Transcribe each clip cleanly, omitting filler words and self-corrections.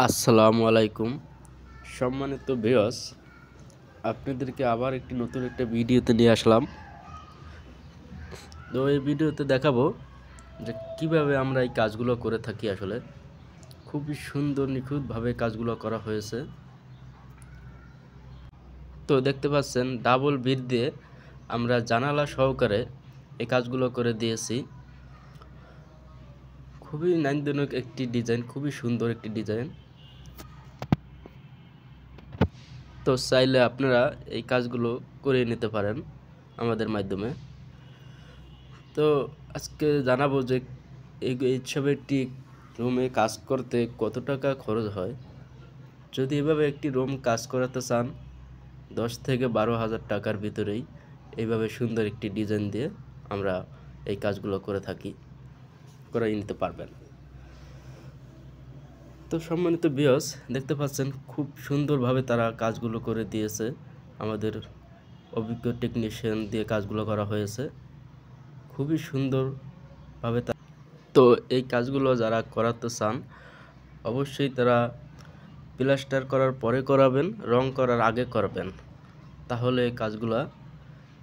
আসসালামু আলাইকুম সম্মানিত ভিউয়ার্স, আপনাদেরকে আবার একটি নতুন একটা ভিডিওতে নিয়ে আসলাম। তো এই ভিডিওতে দেখাবো যে কিভাবে আমরা এই কাজগুলো করে থাকি। আসলে খুবই সুন্দর নিখুঁতভাবে কাজগুলো করা হয়েছে। তো দেখতে পাচ্ছেন ডাবল বিট দিয়ে আমরা জানালা সহকারে এই কাজগুলো করে দিয়েছি। খুবই নান্দনিক একটি ডিজাইন, খুবই সুন্দর একটি ডিজাইন। তো চাইলে আপনারা এই কাজগুলো করে নিতে পারেন আমাদের মাধ্যমে। তো আজকে জানাবো যে এইসব একটি রুমে কাজ করতে কত টাকা খরচ হয়। যদি এভাবে একটি রুম কাজ করাতে চান 10 থেকে 12,000 টাকার ভিতরেই এইভাবে সুন্দর একটি ডিজাইন দিয়ে আমরা এই কাজগুলো করে থাকি, করে নিতে পারবেন। তো সম্মানিত ভিউয়ার্স, দেখতে পাচ্ছেন খুব সুন্দরভাবে তারা কাজগুলো করে দিয়েছে। আমাদের অভিজ্ঞ টেকনিশিয়ান দিয়ে কাজগুলো করা হয়েছে খুবই সুন্দরভাবে। তো এই কাজগুলো যারা করাতে চান অবশ্যই তারা প্লাস্টার করার পরে করাবেন, রং করার আগে করবেন, তাহলে এই কাজগুলো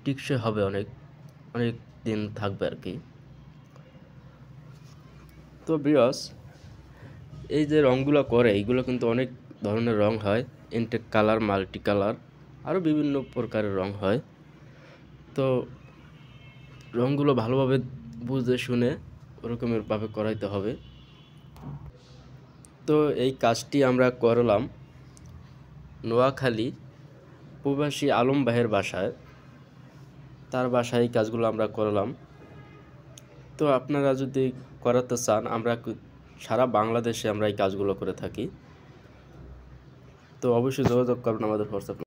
টিকসই হবে, অনেক দিন থাকবে আর কি। তো ভিউয়ার্স, এই যে রঙগুলো করে এইগুলো কিন্তু অনেক ধরনের রং হয়, ইনটেক কালার, মাল্টি কালার, আরও বিভিন্ন প্রকারের রং হয়। তো রঙগুলো ভালোভাবে বুঝে শুনে ওরকমেরভাবে করাইতে হবে। তো এই কাজটি আমরা করলাম নোয়াখালী প্রবাসী আলম ভাইয়ের বাসায়, তার বাসায় এই কাজগুলো আমরা করলাম। তো আপনারা যদি করাতে চান, আমরা সারা বাংলাদেশে আমরা এই কাজগুলো করে থাকি। তো অবশ্যই যোগাযোগ করবেন আমাদের হোয়াটসঅ্যাপ।